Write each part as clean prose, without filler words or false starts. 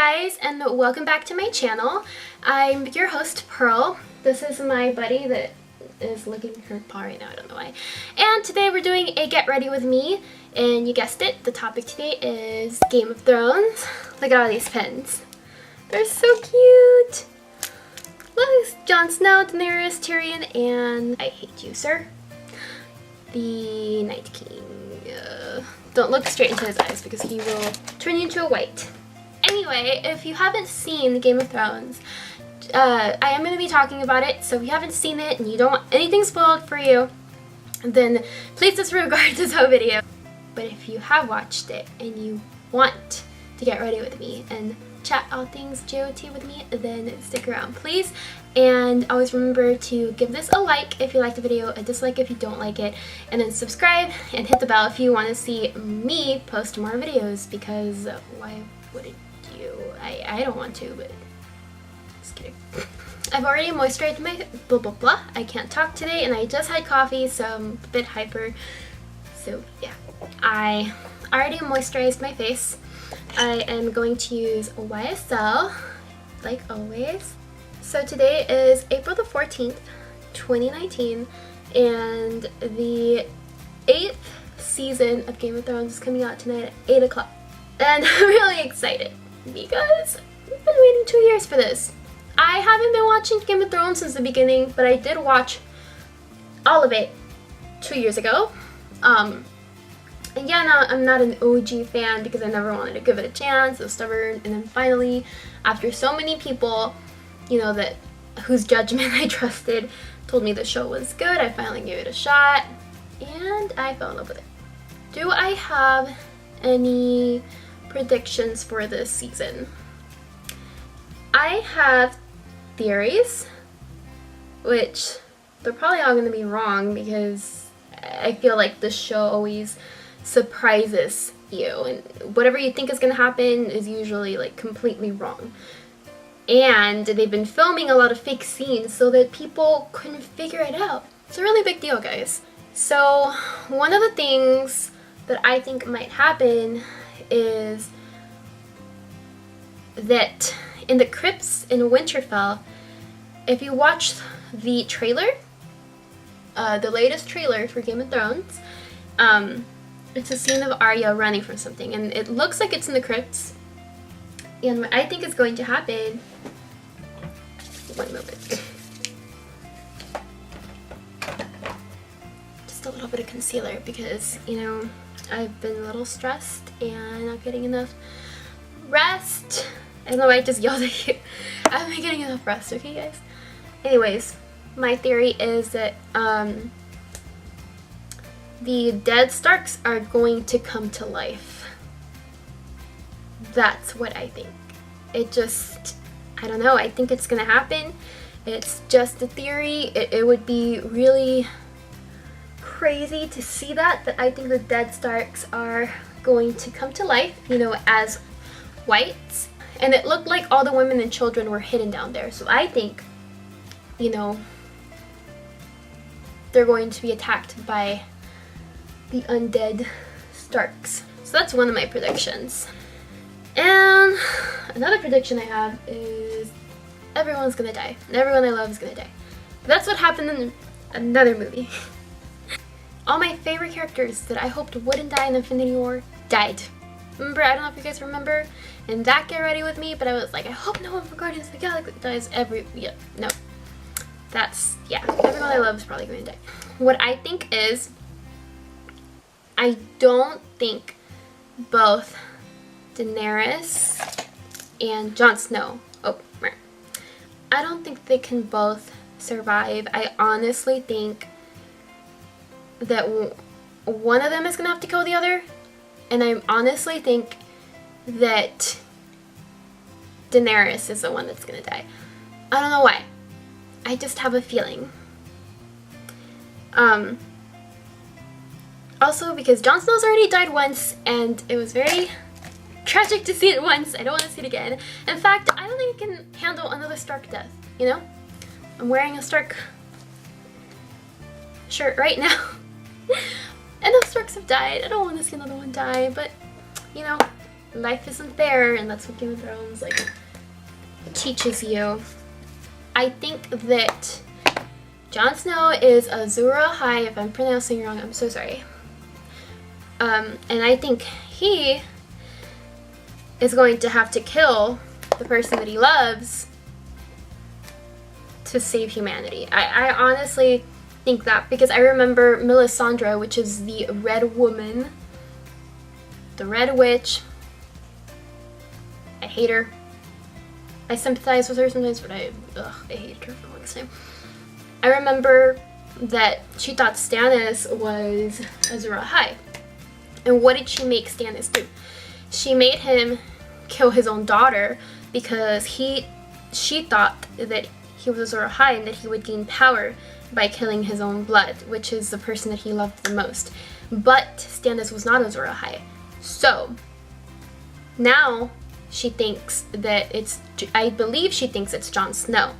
guys, and welcome back to my channel. I'm your host, Pearl. This is my buddy that is licking her paw right now, I don't know why. And today we're doing a get ready with me, and you guessed it, the topic today is Game of Thrones. Look at all these pins. They're so cute. Look, it's Jon Snow, Daenerys, Tyrion, and I hate you, sir. The Night King. Don't look straight into his eyes because he will turn you into a white. Anyway, if you haven't seen Game of Thrones, I am going to be talking about it, so if you haven't seen it and you don't want anything spoiled for you, then please disregard this whole video. But if you have watched it and you want to get ready with me and chat all things GOT with me, then stick around, please. And always remember to give this a like if you like the video, a dislike if you don't like it, and then subscribe and hit the bell if you want to see me post more videos, because why wouldn't you? I don't want to, but just kidding. I've already moisturized my blah blah blah. I can't talk today and I just had coffee, so I'm a bit hyper. So yeah, I already moisturized my face. I am going to use YSL, like always. So today is April the 14th, 2019, and the 8th season of Game of Thrones is coming out tonight at 8 o'clock. And I'm really excited because we've been waiting 2 years for this. I haven't been watching Game of Thrones since the beginning, but I did watch all of it 2 years ago. And yeah, no, I'm not an OG fan because I never wanted to give it a chance. I was stubborn, and then finally, after so many people, you know, that whose judgment I trusted told me the show was good, I finally gave it a shot, and I fell in love with it. Do I have any predictions for this season? I have theories, which they're probably all going to be wrong because I feel like the show always surprises you, and whatever you think is going to happen is usually like completely wrong. And they've been filming a lot of fake scenes so that people couldn't figure it out. It's a really big deal, guys. So one of the things that I think might happen is that in the crypts in Winterfell, if you watch the trailer, the latest trailer for Game of Thrones, it's a scene of Arya running from something, and it looks like it's in the crypts. And what I think is going to happen, one moment, just a little bit of concealer because, you know, I've been a little stressed and not getting enough rest. I don't know why I just yelled at you. I haven't been getting enough rest, okay guys? Anyways, my theory is that the dead Starks are going to come to life. That's what I think. It just, I don't know, I think it's gonna happen. It's just a theory. It would be really crazy to see that I think the dead Starks are going to come to life, you know, as whites. And it looked like all the women and children were hidden down there. So I think, you know, they're going to be attacked by the undead Starks. So that's one of my predictions. And another prediction I have is everyone's gonna die. And everyone I love is gonna die. But that's what happened in another movie. All my favorite characters that I hoped wouldn't die in Infinity War died. Remember, I don't know if you guys remember, in that Get Ready With Me, but I was like, I hope no one from Guardians of the Galaxy dies no. That's, yeah, everyone I love is probably going to die. What I think is, I don't think both Daenerys and Jon Snow, I don't think they can both survive. I honestly think that one of them is going to have to kill the other, and I honestly think that Daenerys is the one that's going to die. I don't know why. I just have a feeling. Also, because Jon Snow's already died once, and it was very tragic to see it once. I don't want to see it again. In fact, I don't think I can handle another Stark death, you know? I'm wearing a Stark shirt right now. And those Starks have died. I don't want to see another one die, but, you know, life isn't fair, and that's what Game of Thrones like teaches you. I think that Jon Snow is Azor Ahai. If I'm pronouncing it wrong, I'm so sorry. And I think he is going to have to kill the person that he loves to save humanity. I honestly think that, because I remember Melisandre, which is the Red Woman, the Red Witch. I hate her. I sympathize with her sometimes, but I hated her for the longest time. I remember that she thought Stannis was Azor Ahai. And what did she make Stannis do? She made him kill his own daughter because she thought that he was Azor Ahai and that he would gain power by killing his own blood, which is the person that he loved the most. But Stannis was not Azor Ahai. So now she thinks that I believe she thinks it's Jon Snow.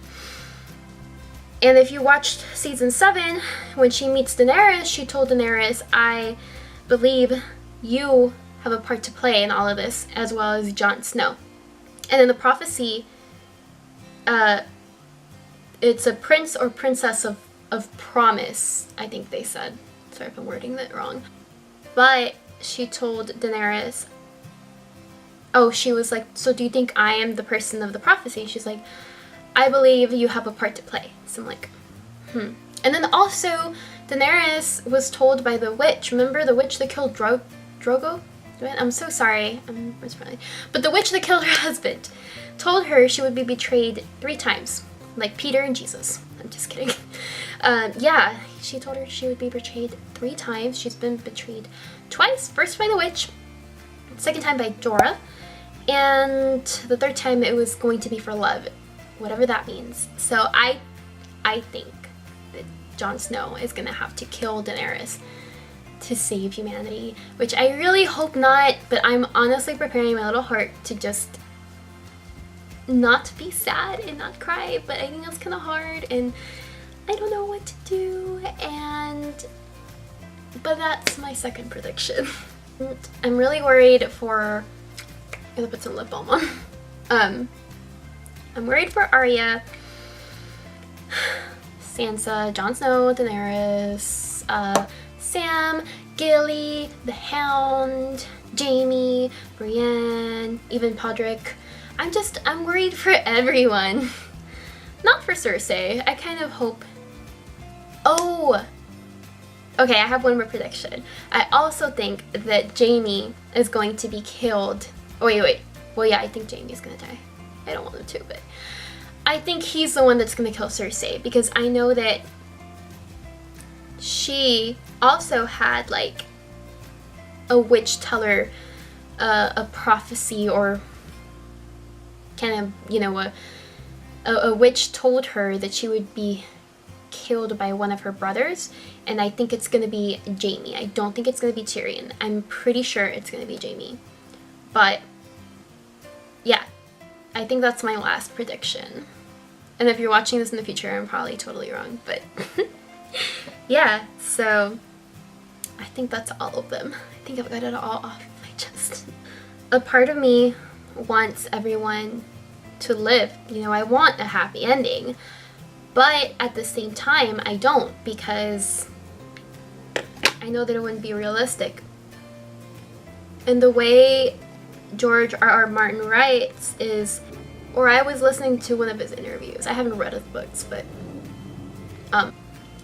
And if you watched season 7, when she meets Daenerys, she told Daenerys, I believe you have a part to play in all of this, as well as Jon Snow. And in the prophecy, it's a prince or princess of promise, I think they said. Sorry if I'm wording that wrong. But she told Daenerys, she was like, so do you think I am the person of the prophecy? She's like, I believe you have a part to play. So I'm like, And then also, Daenerys was told by the witch, remember the witch that killed Drogo? I'm so sorry, I'm misspelling. But the witch that killed her husband told her she would be betrayed 3 times, like Peter and Jesus. I'm just kidding. She told her she would be betrayed 3 times. She's been betrayed twice. First by the witch, second time by Jorah, and the 3rd time it was going to be for love, whatever that means. So I think that Jon Snow is gonna have to kill Daenerys to save humanity, which I really hope not, but I'm honestly preparing my little heart to just not be sad and not cry, but I think that's kind of hard and I don't know what to do, but that's my second prediction. I'm really worried for, I'm gonna put some lip balm on. I'm worried for Arya, Sansa, Jon Snow, Daenerys, Sam, Gilly, the Hound, Jaime, Brienne, even Podrick. I'm worried for everyone. Not for Cersei. I kind of hope... Okay, I have one more prediction. I also think that Jaime is going to be killed. Oh, wait. Well, yeah, I think Jaime's gonna die. I don't want him to, but... I think he's the one that's gonna kill Cersei, because I know that she also had, like, a witch tell her a prophecy, or kind of, a witch told her that she would be killed by one of her brothers, and I think it's gonna be Jaime. I don't think it's gonna be Tyrion. I'm pretty sure it's gonna be Jaime. But, yeah, I think that's my last prediction. And if you're watching this in the future, I'm probably totally wrong, but yeah, so I think that's all of them. I think I've got it all off my chest. A part of me wants everyone to live. I want a happy ending, but at the same time, I don't, because I know that it wouldn't be realistic. And the way George R.R. Martin writes is, or I was listening to one of his interviews. I haven't read his books, but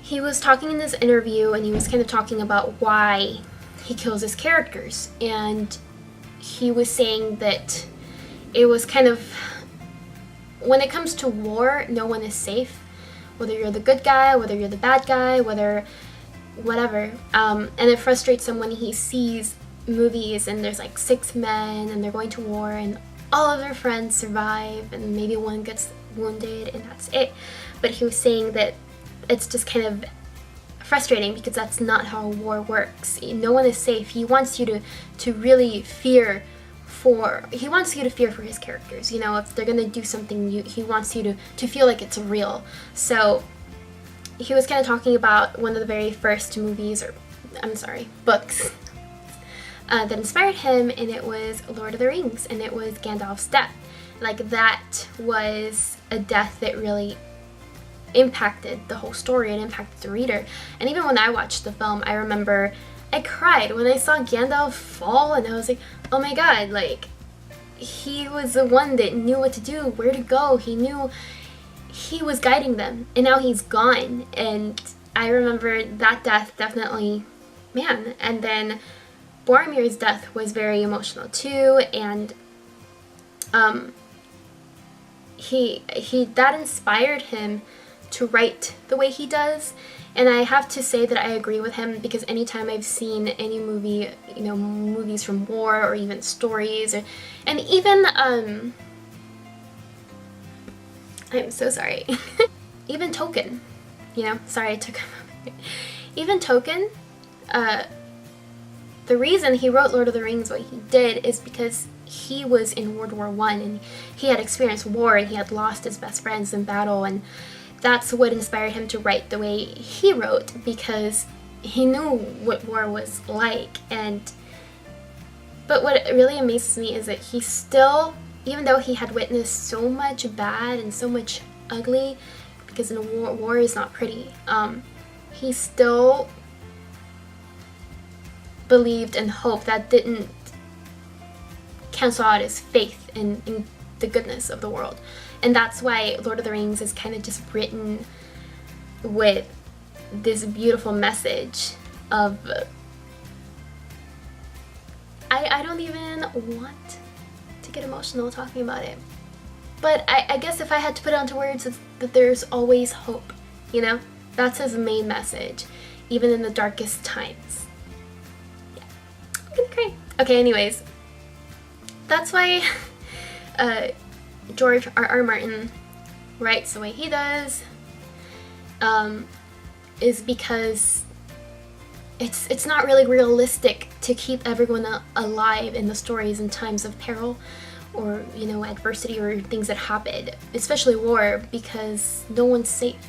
he was talking in this interview, and he was kind of talking about why he kills his characters. And he was saying that it was kind of, when it comes to war, no one is safe. Whether you're the good guy, whether you're the bad guy, whatever. And it frustrates him when he sees movies and there's like 6 men and they're going to war and all of their friends survive and maybe one gets wounded and that's it. But he was saying that it's just kind of frustrating because that's not how war works. No one is safe. He wants you to really fear for his characters. If they're gonna do something, he wants you to feel like it's real. So he was kind of talking about one of the very first movies, books that inspired him, and it was Lord of the Rings, and it was Gandalf's death. Like, that was a death that really impacted the whole story and impacted the reader. And even when I watched the film, I remember I cried when I saw Gandalf fall, and I was like, oh my god, like, he was the one that knew what to do, where to go. He knew he was guiding them, and now he's gone. And I remember that death definitely, man. And then Boromir's death was very emotional too, and he that inspired him to write the way he does. And I have to say that I agree with him, because anytime I've seen any movie, you know, movies from war or even stories, and even I'm so sorry. Even Tolkien, you know, sorry I took a moment. Even Tolkien, the reason he wrote Lord of the Rings what he did is because he was in World War I, and he had experienced war, and he had lost his best friends in battle, and that's what inspired him to write the way he wrote, because he knew what war was like. But what really amazes me is that he still, even though he had witnessed so much bad and so much ugly, because in a war is not pretty, he still believed and hoped. That didn't cancel out his faith in the goodness of the world. And that's why Lord of the Rings is kind of just written with this beautiful message of, I don't even want to get emotional talking about it. But I guess if I had to put it onto words, it's that there's always hope, you know? That's his main message, even in the darkest times. Yeah, I'm gonna cry. Okay, anyways, that's why George R.R. Martin writes the way he does, is because it's not really realistic to keep everyone alive in the stories in times of peril, or, you know, adversity or things that happen, especially war, because no one's safe.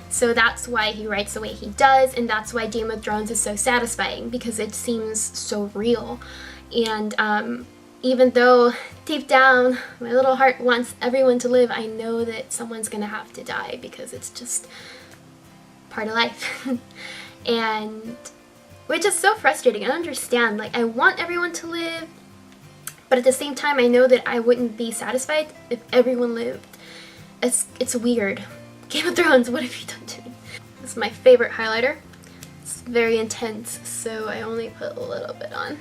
So that's why he writes the way he does, and that's why Game of Thrones is so satisfying, because it seems so real. And even though deep down my little heart wants everyone to live, I know that someone's gonna have to die, because it's just part of life. And which is so frustrating. I understand, like, I want everyone to live, but at the same time I know that I wouldn't be satisfied if everyone lived. It's weird. Game of Thrones, what have you done to me? This is my favorite highlighter. It's very intense, so I only put a little bit on.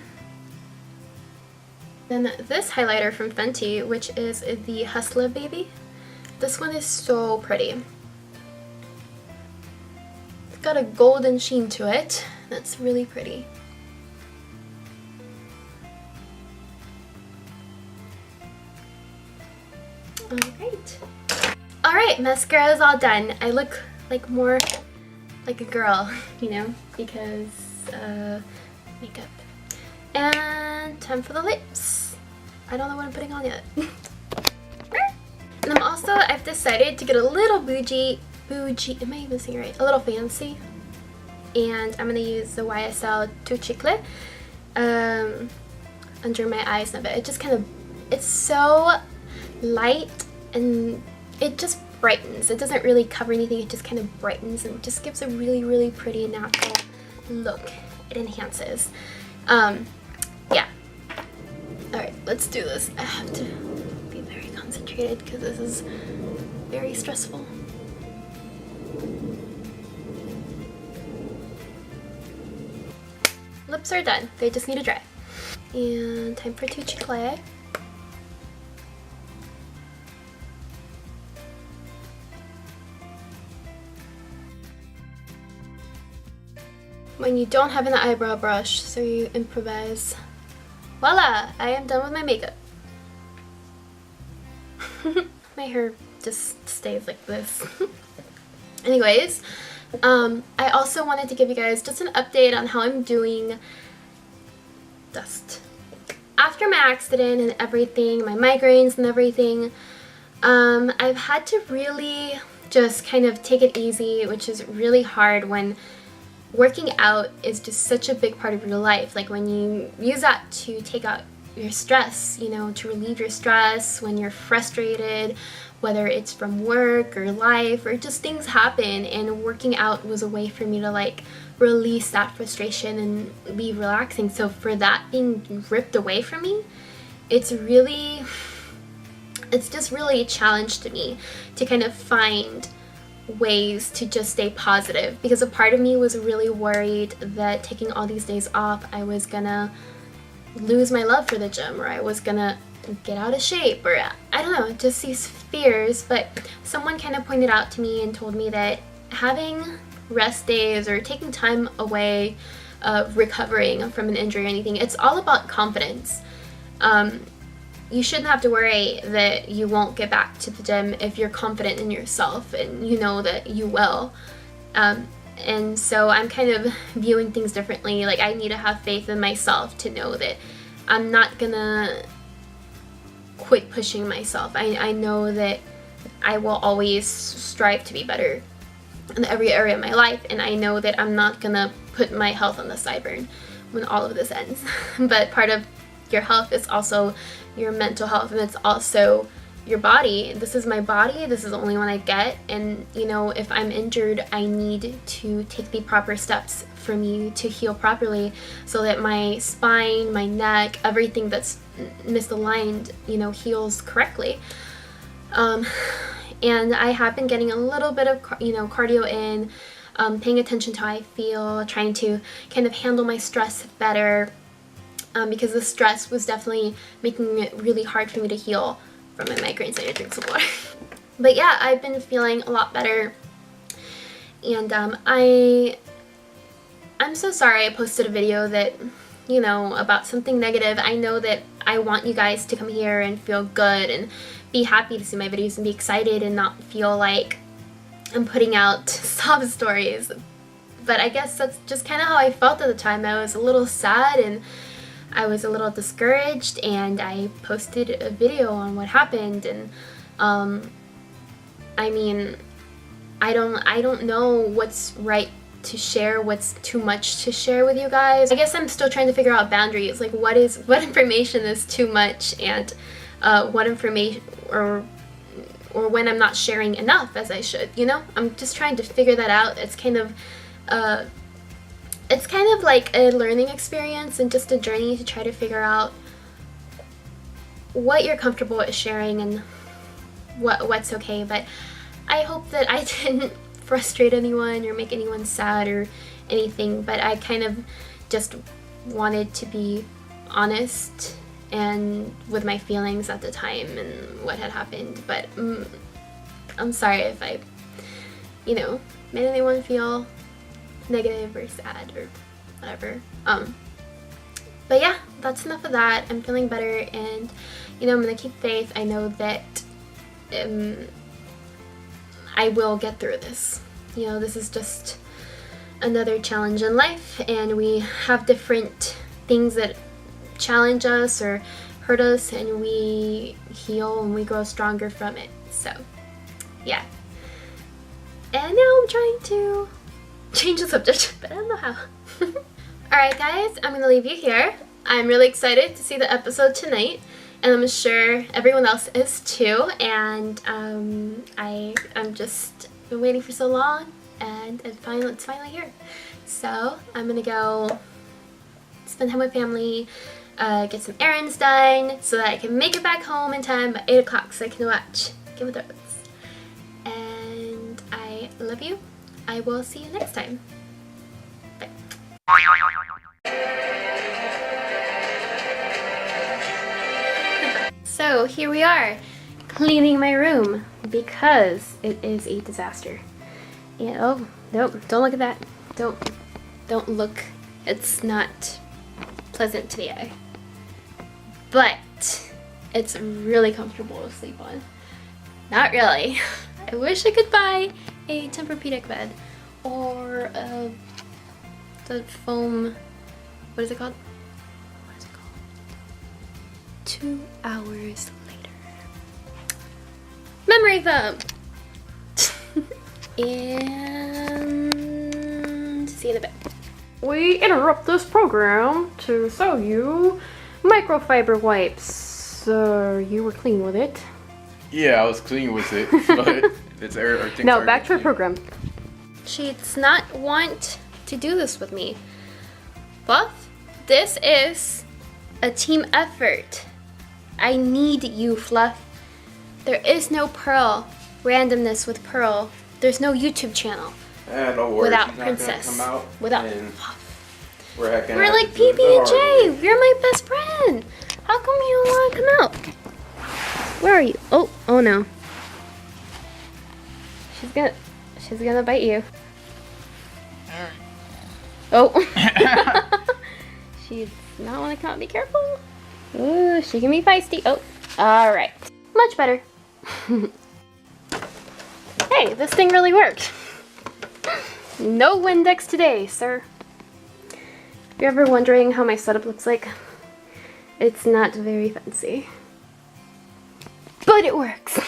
Then this highlighter from Fenty, which is the Hustler Baby. This one is so pretty. It's got a golden sheen to it. That's really pretty. Alright, mascara is all done. I look like more like a girl, you know, because makeup. And time for the lips. I don't know what I'm putting on yet. And I've decided to get a little bougie, am I even saying it right? A little fancy. And I'm gonna use the YSL Tu Chicle under my eyes a bit. It just kind of, it's so light, and it just brightens. It doesn't really cover anything, it just kind of brightens and just gives a really, really pretty natural look. It enhances. Yeah. Alright, let's do this. I have to be very concentrated because this is very stressful. Lips are done. They just need to dry. And time for Tu Chicle. When you don't have an eyebrow brush, so you improvise. Voila! I am done with my makeup. My hair just stays like this. Anyways, I also wanted to give you guys just an update on how I'm doing dust. After my accident and everything, my migraines and everything, I've had to really just kind of take it easy, which is really hard when working out is just such a big part of your life. Like when you use that to take out your stress, you know, to relieve your stress when you're frustrated, whether it's from work or life or just things happen, and working out was a way for me to like release that frustration and be relaxing. So for that being ripped away from me, it's just really a challenge to me to kind of find ways to just stay positive, because a part of me was really worried that taking all these days off I was gonna lose my love for the gym, or I was gonna get out of shape, or I don't know, just these fears. But someone kind of pointed out to me and told me that having rest days or taking time away, recovering from an injury or anything, it's all about confidence. You shouldn't have to worry that you won't get back to the gym if you're confident in yourself and you know that you will. And so I'm kind of viewing things differently. Like, I need to have faith in myself to know that I'm not gonna quit pushing myself. I know that I will always strive to be better in every area of my life, and I know that I'm not gonna put my health on the sideburn when all of this ends. But part of your health is also your mental health, and it's also your body. This is my body, this is the only one I get, and you know, if I'm injured, I need to take the proper steps for me to heal properly so that my spine, my neck, everything that's misaligned, you know, heals correctly. And I have been getting a little bit of, you know, cardio in, paying attention to how I feel, trying to kind of handle my stress better, because the stress was definitely making it really hard for me to heal from my migraines. I need to drink some water. But yeah, I've been feeling a lot better, and I'm so sorry I posted a video that, you know, about something negative. I know that I want you guys to come here and feel good and be happy to see my videos and be excited and not feel like I'm putting out sob stories. But I guess that's just kind of how I felt at the time. I was a little sad and I was a little discouraged, and I posted a video on what happened. And I mean, I don't know what's right to share, what's too much to share with you guys. I guess I'm still trying to figure out boundaries, like what information is too much, and what information, or when I'm not sharing enough as I should, you know? I'm just trying to figure that out. It's kind of like a learning experience and just a journey to try to figure out what you're comfortable with sharing and what's okay. But I hope that I didn't frustrate anyone or make anyone sad or anything, but I kind of just wanted to be honest and with my feelings at the time and what had happened. But I'm sorry if I, you know, made anyone feel negative or sad or whatever. But yeah, that's enough of that. I'm feeling better, and you know, I'm gonna keep faith. I know that I will get through this. You know, this is just another challenge in life, and we have different things that challenge us or hurt us, and we heal and we grow stronger from it. So yeah. And now I'm trying to change the subject, but I don't know how. Alright guys, I'm gonna leave you here. I'm really excited to see the episode tonight, and I'm sure everyone else is too. And I'm just been waiting for so long, and it's finally here. So I'm gonna go spend time with family, get some errands done so that I can make it back home in time by 8 o'clock so I can watch Game of Thrones. And I love you. I will see you next time. Bye. So here we are, cleaning my room because it is a disaster. And oh, nope, don't look at that. Don't look. It's not pleasant to the eye. But it's really comfortable to sleep on. Not really. I wish I could buy a Tempur-Pedic bed or the foam, what is it called? 2 hours later. Memory foam! And see See you in a bit. We interrupt this program to sell you microfiber wipes. You were clean with it. Yeah, I was clean with it, but it's our things No, are back to our clean. program. She does not want to do this with me. Fluff, this is a team effort. I need you, Fluff. There is no Pearl. Randomness with Pearl. There's no YouTube channel Don't worry, without she's not gonna Princess. come out, Without and Fluff. we're We're like PB&J. You're my best friend. How come you don't want to come out? Where are you? Oh no. She's gonna bite you. Oh. She does not want to come out. Be careful. Ooh, she can be feisty. Oh, all right. Much better. Hey, this thing really worked. No Windex today, sir. If you're ever wondering how my setup looks like, it's not very fancy. But it works.